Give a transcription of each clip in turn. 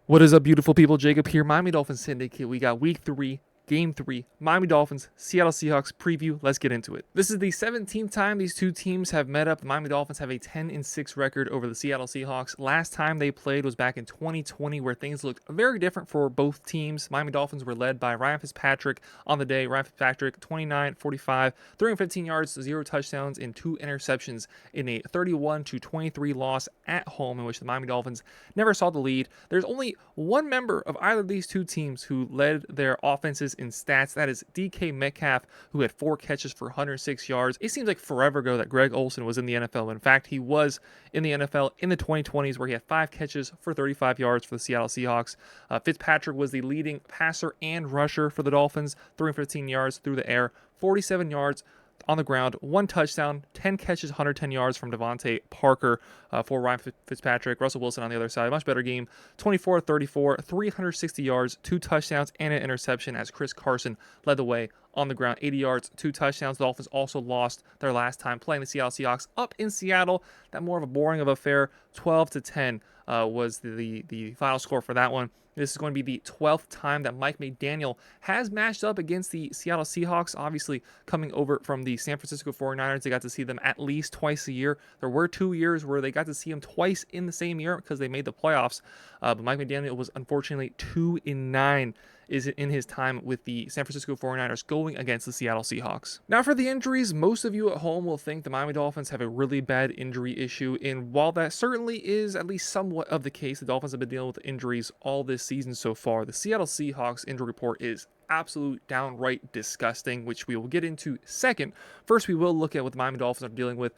What is up, beautiful people? Jacob here, Miami Dolphins Syndicate. We got week 3, game 3, Miami Dolphins, Seattle Seahawks preview. Let's get into it. This is the 17th time these two teams have met up. The Miami Dolphins have a 10-6 record over the Seattle Seahawks. Last time they played was back in 2020, where things looked very different for both teams. Miami Dolphins were led by Ryan Fitzpatrick on the day. Ryan Fitzpatrick, 29-45, 315 yards, 0 touchdowns, and 2 interceptions in a 31-23 loss at home, in which the Miami Dolphins never saw the lead. There's only one member of either of these two teams who led their offenses in stats. That is DK Metcalf, who had 4 catches for 106 yards. It seems like forever ago that Greg Olsen was in the NFL. In fact, he was in the NFL in the 2020s, where he had 5 catches for 35 yards for the Seattle Seahawks. Fitzpatrick was the leading passer and rusher for the Dolphins, 315 yards through the air, 47 yards on the ground, 1 touchdown, 10 catches, 110 yards from Devontae Parker for Ryan Fitzpatrick. Russell Wilson on the other side, much better game, 24-34, 360 yards, 2 touchdowns, and an interception, as Chris Carson led the way on the ground, 80 yards, 2 touchdowns. The Dolphins also lost their last time playing the Seattle Seahawks up in Seattle. That more of a boring of affair, 12-10 was the final score for that one. This is going to be the 12th time that Mike McDaniel has matched up against the Seattle Seahawks. Obviously, coming over from the San Francisco 49ers, they got to see them at least twice a year. There were 2 years where they got to see them twice in the same year because they made the playoffs. But Mike McDaniel was unfortunately 2-9 is in his time with the San Francisco 49ers going against the Seattle Seahawks. Now for the injuries, most of you at home will think the Miami Dolphins have a really bad injury issue, and while that certainly is at least somewhat of the case, the Dolphins have been dealing with injuries all this season so far. The Seattle Seahawks injury report is absolute downright disgusting, which we will get into second. First, we will look at what the Miami Dolphins are dealing with.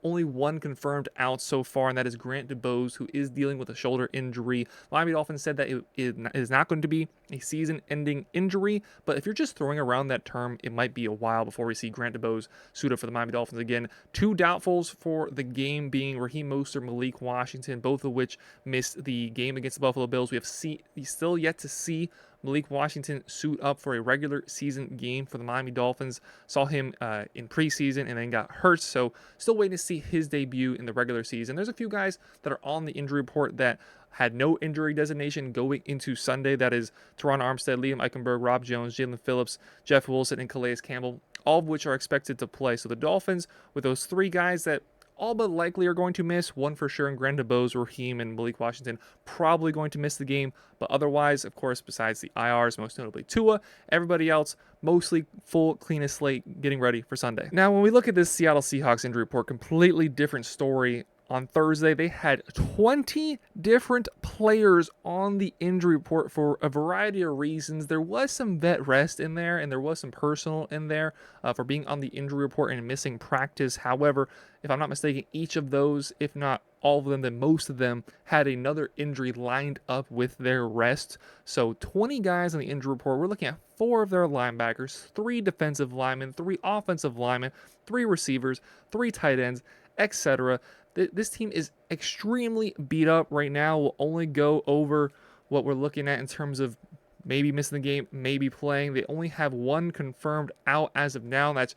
Only one confirmed out so far, and that is Grant DuBose, who is dealing with a shoulder injury. Miami Dolphins said that it is not going to be a season-ending injury, but if you're just throwing around that term, it might be a while before we see Grant DuBose suit up for the Miami Dolphins again. 2 doubtfuls for the game being Raheem Mostert, Malik Washington, both of which missed the game against the Buffalo Bills. We still yet to see Malik Washington suit up for a regular season game for the Miami Dolphins. Saw him in preseason and then got hurt, so still waiting to see his debut in the regular season. There's a few guys that are on the injury report that had no injury designation going into Sunday. That is Teron Armstead, Liam Eichenberg, Rob Jones, Jalen Phillips, Jeff Wilson, and Calais Campbell, all of which are expected to play. So the Dolphins, with those 3 guys that all but likely are going to miss, one for sure, and Grant DuBose, Raheem, and Malik Washington probably going to miss the game. But otherwise, of course, besides the IRs, most notably Tua, everybody else mostly full, cleanest slate, getting ready for Sunday. Now, when we look at this Seattle Seahawks injury report, completely different story. On Thursday, they had 20 different players on the injury report for a variety of reasons. There was some vet rest in there, and there was some personal in there for being on the injury report and missing practice. However, if I'm not mistaken, each of those, if not all of them, then most of them had another injury lined up with their rest. So 20 guys on the injury report. We're looking at 4 of their linebackers, 3 defensive linemen, 3 offensive linemen, 3 receivers, 3 tight ends, etc. This team is extremely beat up right now. We'll only go over what we're looking at in terms of maybe missing the game, maybe playing. They only have 1 confirmed out as of now. That's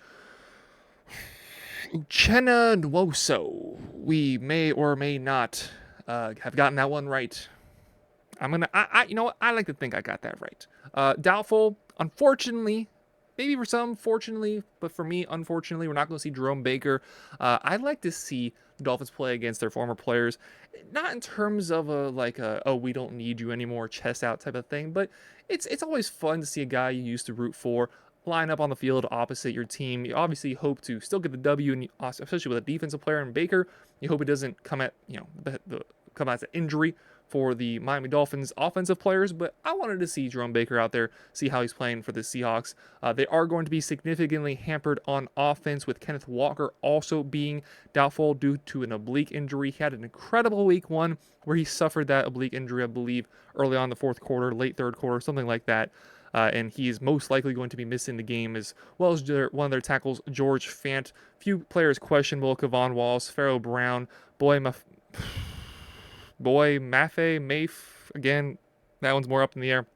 Uchenna Nwosu. We may or may not have gotten that one right. You know what? I like to think I got that right. Doubtful, unfortunately. Maybe for some, fortunately, but for me, unfortunately, we're not going to see Jerome Baker. I'd like to see the Dolphins play against their former players, not in terms of oh, we don't need you anymore, chest out type of thing, but it's always fun to see a guy you used to root for line up on the field opposite your team. You obviously hope to still get the W, and especially with a defensive player in Baker, you hope it doesn't come at come as an injury for the Miami Dolphins offensive players, but I wanted to see Jerome Baker out there, see how he's playing for the Seahawks. They are going to be significantly hampered on offense, with Kenneth Walker also being doubtful due to an oblique injury. He had an incredible week 1 where he suffered that oblique injury, I believe, early on in the 4th quarter, late 3rd quarter, something like that. And he is most likely going to be missing the game, as well as one of their tackles, George Fant. Few players questionable: Kevon Wallace, Pharaoh Brown, Mafe, again, that one's more up in the air,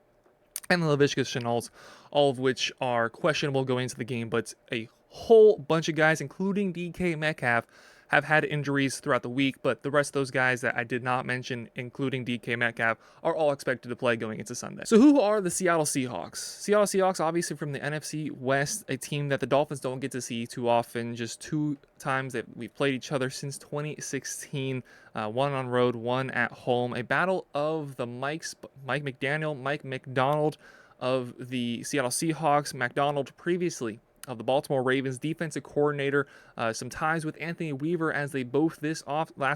and the Laviska Shenaults, all of which are questionable going into the game, but a whole bunch of guys, including DK Metcalf, have had injuries throughout the week, but the rest of those guys that I did not mention, including DK Metcalf, are all expected to play going into Sunday. So who are the Seattle Seahawks? Seattle Seahawks, obviously from the NFC West, a team that the Dolphins don't get to see too often. Just 2 times that we've played each other since 2016, one on road, one at home. A battle of the Mike McDaniel, Mike McDonald of the Seattle Seahawks, McDonald previously of the Baltimore Ravens, defensive coordinator, some ties with Anthony Weaver as they both last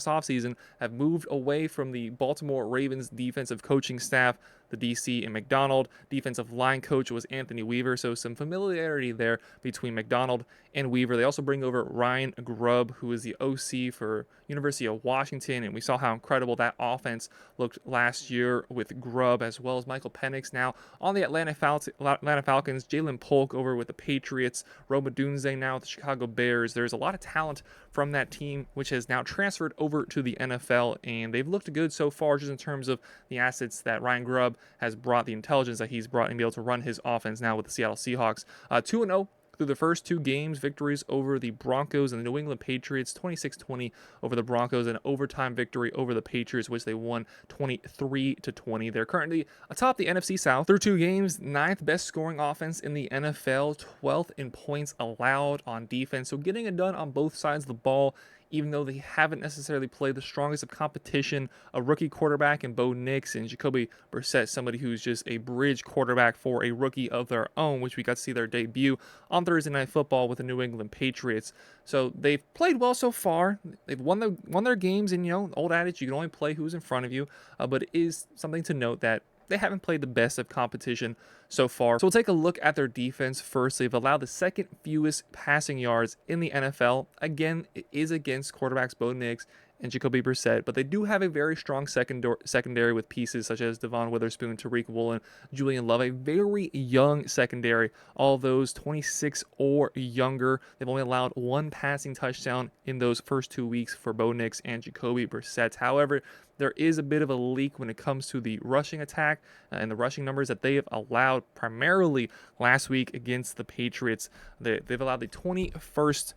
offseason have moved away from the Baltimore Ravens defensive coaching staff. The DC and McDonald defensive line coach was Anthony Weaver, so some familiarity there between McDonald and Weaver. They also bring over Ryan Grubb, who is the OC for University of Washington, and we saw how incredible that offense looked last year with Grubb, as well as Michael Penix now on the Atlanta Falcons, Jalen Polk over with the Patriots, Roma Dunze now with the Chicago Bears. There's a lot of talent from that team, which has now transferred over to the NFL, and they've looked good so far just in terms of the assets that Ryan Grubb has brought, the intelligence that he's brought, and be able to run his offense now with the Seattle Seahawks. 2-0 through the first 2 games, victories over the Broncos and the New England Patriots, 26-20 over the Broncos, and an overtime victory over the Patriots, which they won 23-20. They're currently atop the NFC South through 2 games, 9th best scoring offense in the NFL, 12th in points allowed on defense. So getting it done on both sides of the ball, even though they haven't necessarily played the strongest of competition. A rookie quarterback in Bo Nix and Jacoby Brissett, somebody who's just a bridge quarterback for a rookie of their own, which we got to see their debut on Thursday Night Football with the New England Patriots. So they've played well so far. They've won their games, and old adage, you can only play who's in front of you. But it is something to note that they haven't played the best of competition so far. So we'll take a look at their defense first. They've allowed the 2nd fewest passing yards in the NFL. Again, it is against quarterbacks Bo Nix and Jacoby Brissett, but they do have a very strong secondary with pieces such as Devon Witherspoon, Tariq Woolen, Julian Love, a very young secondary, all those 26 or younger. They've only allowed 1 passing touchdown in those first 2 weeks for Bo Nix and Jacoby Brissett. However, there is a bit of a leak when it comes to the rushing attack and the rushing numbers that they have allowed primarily last week against the Patriots. They've allowed the 21st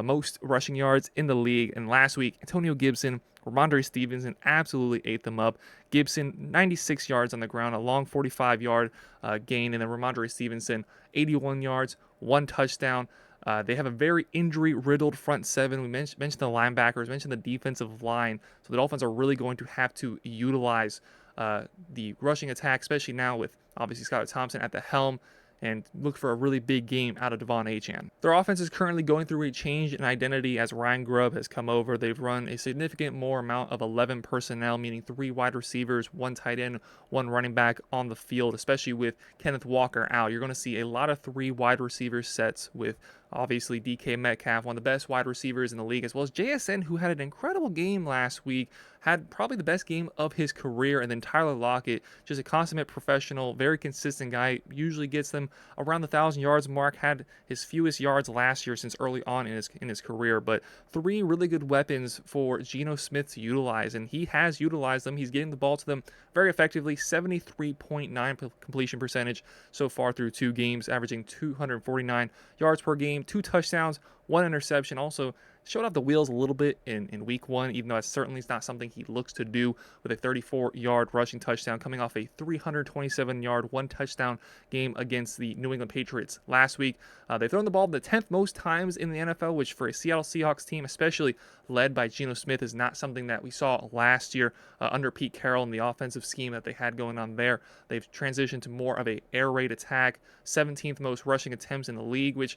most rushing yards in the league, and last week Antonio Gibson, Ramondre Stevenson absolutely ate them up. Gibson 96 yards on the ground, a long 45-yard gain, and then Ramondre Stevenson 81 yards, 1 touchdown. They have a very injury-riddled front 7. We mentioned the linebackers, mentioned the defensive line. So the Dolphins are really going to have to utilize the rushing attack, especially now with obviously Scott Thompson at the helm, and look for a really big game out of Devon Anan. Their offense is currently going through a change in identity as Ryan Grubb has come over. They've run a significant more amount of 11 personnel, meaning 3 wide receivers, 1 tight end, 1 running back on the field, especially with Kenneth Walker out. You're going to see a lot of 3 wide receiver sets with obviously DK Metcalf, one of the best wide receivers in the league, as well as JSN, who had an incredible game last week, had probably the best game of his career, and then Tyler Lockett, just a consummate professional, very consistent guy, usually gets them around the 1,000 yards mark, had his fewest yards last year since early on in his career, but 3 really good weapons for Geno Smith to utilize, and he has utilized them. He's getting the ball to them very effectively, 73.9 completion percentage so far through 2 games, averaging 249 yards per game, 2 touchdowns, 1 interception. Also showed off the wheels a little bit in week 1, even though it certainly is not something he looks to do, with a 34-yard rushing touchdown coming off a 327-yard 1 touchdown game against the New England Patriots last week. They've thrown the ball the 10th most times in the NFL, which for a Seattle Seahawks team, especially led by Geno Smith, is not something that we saw last year under Pete Carroll and the offensive scheme that they had going on there. They've transitioned to more of a air raid attack, 17th most rushing attempts in the league, which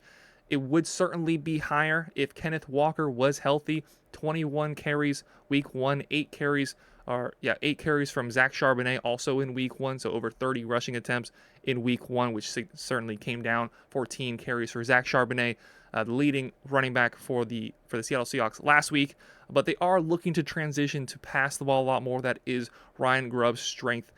it would certainly be higher if Kenneth Walker was healthy. 21 carries week 1, 8 carries from Zach Charbonnet also in week 1, so over 30 rushing attempts in week 1, which certainly came down. 14 carries for Zach Charbonnet, the leading running back for the Seattle Seahawks last week. But they are looking to transition to pass the ball a lot more. That is Ryan Grubb's strength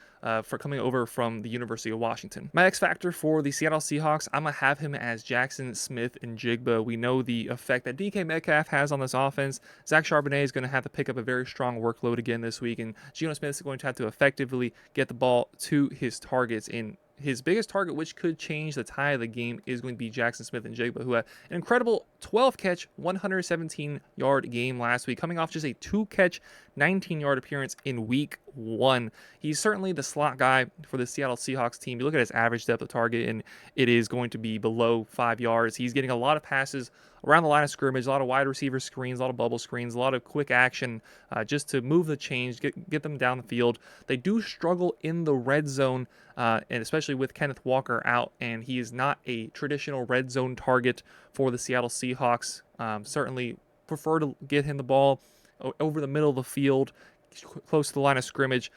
for coming over from the University of Washington. My X factor for the Seattle Seahawks, I'm going to have him as Jackson Smith and Jigba. We know the effect that DK Metcalf has on this offense. Zach Charbonnet is going to have to pick up a very strong workload again this week, and Geno Smith is going to have to effectively get the ball to his targets in his biggest target, which could change the tie of the game, is going to be Jackson Smith-Njigba, who had an incredible 12-catch, 117-yard game last week, coming off just a 2-catch, 19-yard appearance in week 1. He's certainly the slot guy for the Seattle Seahawks team. You look at his average depth of target, and it is going to be below 5 yards. He's getting a lot of passes around the line of scrimmage, a lot of wide receiver screens, a lot of bubble screens, a lot of quick action just to move the chains, get them down the field. They do struggle in the red zone, and especially with Kenneth Walker out, and he is not a traditional red zone target for the Seattle Seahawks. Certainly prefer to get him the ball over the middle of the field, close to the line of scrimmage.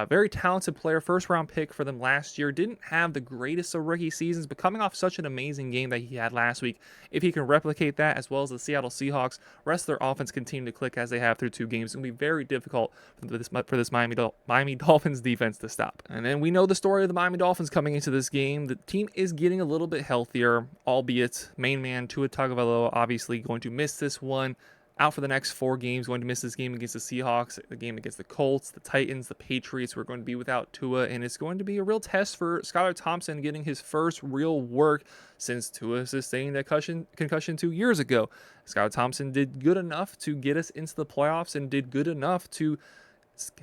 Very talented player, first-round pick for them last year. Didn't have the greatest of rookie seasons, but coming off such an amazing game that he had last week, if he can replicate that as well as the Seattle Seahawks, rest of their offense continue to click as they have through 2 games. It's going to be very difficult for this Miami Dolphins defense to stop. And then we know the story of the Miami Dolphins coming into this game. The team is getting a little bit healthier, albeit main man Tua Tagovailoa obviously going to miss this one. Out for the next 4 games, going to miss this game against the Seahawks, the game against the Colts, the Titans, the Patriots. We're going to be without Tua, and it's going to be a real test for Skylar Thompson getting his first real work since Tua sustained a concussion 2 years ago. Skylar Thompson did good enough to get us into the playoffs and did good enough to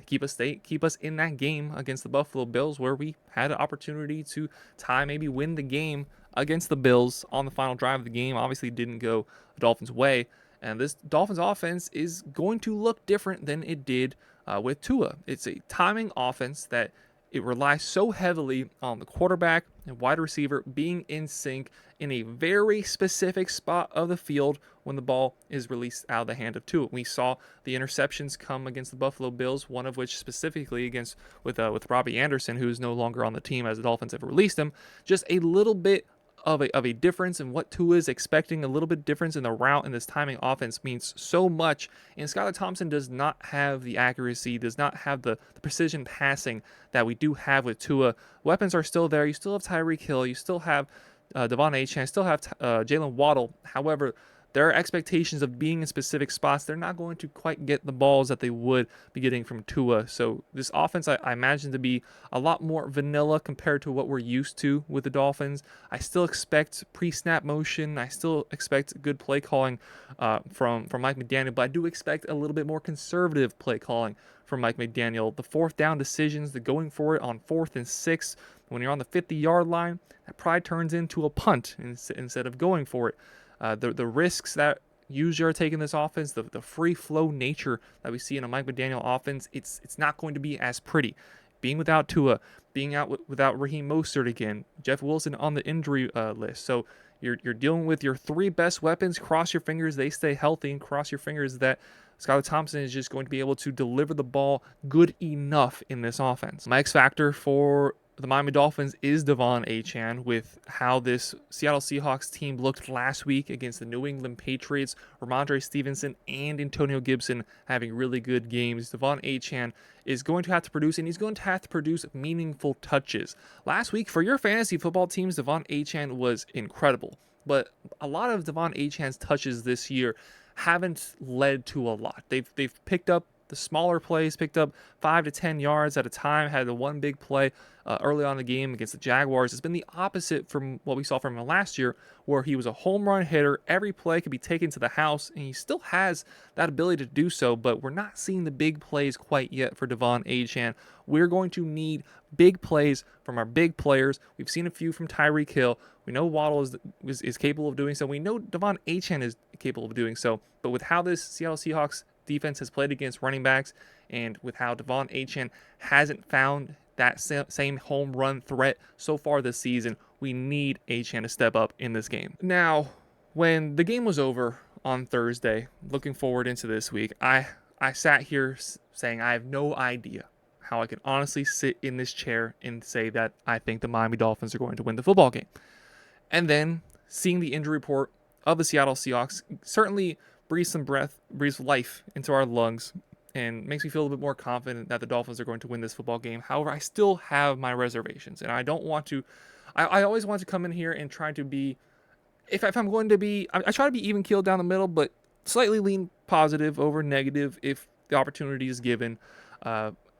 keep us in that game against the Buffalo Bills, where we had an opportunity to tie, maybe win the game against the Bills on the final drive of the game. Obviously didn't go the Dolphins' way. And this Dolphins offense is going to look different than it did with Tua. It's a timing offense that it relies so heavily on the quarterback and wide receiver being in sync in a very specific spot of the field when the ball is released out of the hand of Tua. We saw the interceptions come against the Buffalo Bills, one of which specifically with Robbie Anderson, who is no longer on the team as the Dolphins have released him. Just a little bit of a difference in what Tua is expecting, a little bit difference in the route, and this timing offense means so much. And Skylar Thompson does not have the accuracy, does not have the precision passing that we do have with Tua. Weapons are still there. You still have Tyreek Hill. You still have Devon Anan. You still have Jalen Waddle. However, there are expectations of being in specific spots. They're not going to quite get the balls that they would be getting from Tua. So this offense, I imagine to be a lot more vanilla compared to what we're used to with the Dolphins. I still expect pre-snap motion. I still expect good play calling from Mike McDaniel, but I do expect a little bit more conservative play calling from Mike McDaniel. The 4th down decisions, the going for it on 4th and 6th, when you're on the 50-yard line, that probably turns into a punt instead of going for it. The risks that usually are taking this offense, the free flow nature that we see in a Mike McDaniel offense, it's not going to be as pretty. Being without Tua, being out without Raheem Mostert again, Jeff Wilson on the injury list. So you're dealing with your 3 best weapons. Cross your fingers they stay healthy, and cross your fingers that Skylar Thompson is just going to be able to deliver the ball good enough in this offense. My X factor for the Miami Dolphins is Devon Anan, with how this Seattle Seahawks team looked last week against the New England Patriots. Ramondre Stevenson and Antonio Gibson having really good games. Devon Anan is going to have to produce, and he's going to have to produce meaningful touches. Last week, for your fantasy football teams, Devon Anan was incredible. But a lot of Devon Achan's touches this year haven't led to a lot. They've picked up the smaller plays, picked up 5 to 10 yards at a time, had the one big play early on in the game against the Jaguars. It's been the opposite from what we saw from him last year, where he was a home run hitter. Every play could be taken to the house, and he still has that ability to do so, but we're not seeing the big plays quite yet for Devon Anan. We're going to need big plays from our big players. We've seen a few from Tyreek Hill. We know Waddle is capable of doing so. We know Devon Anan is capable of doing so, but with how this Seattle Seahawks defense has played against running backs, and with how Devon Anan hasn't found that same home run threat so far this season, we need Anan to step up in this game. Now, when the game was over on Thursday, looking forward into this week, I sat here saying I have no idea how I can honestly sit in this chair and say that I think the Miami Dolphins are going to win the football game. And then seeing the injury report of the Seattle Seahawks certainly breathes life into our lungs, and makes me feel a little bit more confident that the Dolphins are going to win this football game. However, I still have my reservations, and I don't want to. I always want to come in here and try to be, if I'm going to be, I try to be even keeled down the middle, but slightly lean positive over negative if the opportunity is given.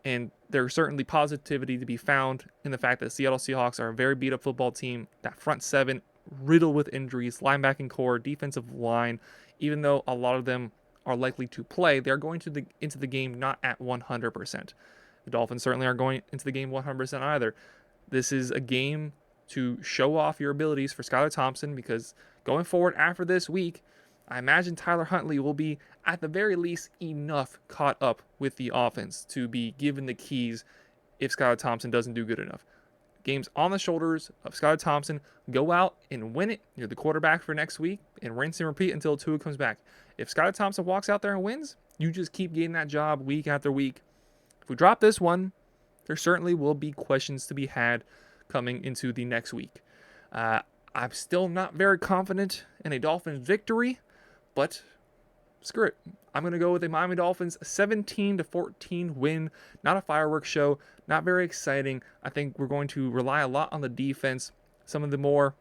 And there's certainly positivity to be found in the fact that Seattle Seahawks are a very beat up football team. That front seven riddled with injuries, linebacking core, defensive line, even though a lot of them are likely to play, they're going into the game not at 100%. The Dolphins certainly aren't going into the game 100% either. This is a game to show off your abilities for Skylar Thompson, because going forward after this week, I imagine Tyler Huntley will be, at the very least, enough caught up with the offense to be given the keys if Skylar Thompson doesn't do good enough. Game's on the shoulders of Skylar Thompson. Go out and win it. You're the quarterback for next week, and rinse and repeat until Tua comes back. If Skylar Thompson walks out there and wins, you just keep getting that job week after week. If we drop this one, there certainly will be questions to be had coming into the next week. I'm still not very confident in a Dolphins victory, but screw it. I'm going to go with a Miami Dolphins 17-14 win. Not a fireworks show, not very exciting. I think we're going to rely a lot on the defense. Some of the more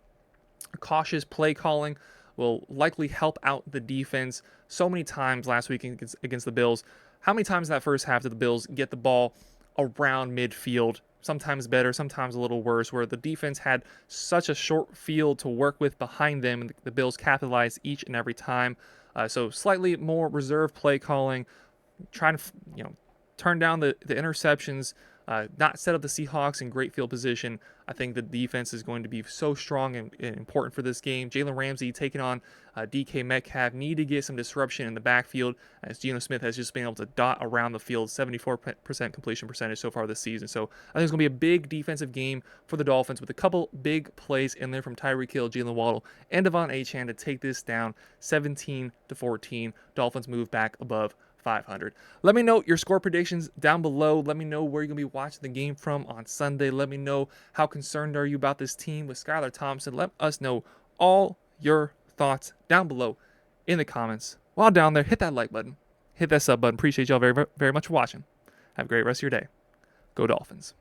cautious play calling will likely help out the defense. So many times last week against the Bills, how many times in that first half did the Bills get the ball around midfield? Sometimes better, sometimes a little worse, where the defense had such a short field to work with behind them, and the Bills capitalized each and every time. So slightly more reserve play calling, trying to turn down the interceptions, not set up the Seahawks in great field position. I think the defense is going to be so strong and important for this game. Jalen Ramsey taking on DK Metcalf, need to get some disruption in the backfield, as Geno Smith has just been able to dot around the field, 74% completion percentage so far this season. So I think it's going to be a big defensive game for the Dolphins, with a couple big plays in there from Tyreek Hill, Jalen Waddle, and Devon Anan to take this down 17-14. Dolphins move back above 500. Let me know your score predictions down below. Let me know where you're going to be watching the game from on Sunday. Let me know how concerned are you about this team with Skylar Thompson. Let us know all your thoughts down below in the comments. While down there, hit that like button. Hit that sub button. Appreciate y'all very, very much for watching. Have a great rest of your day. Go Dolphins.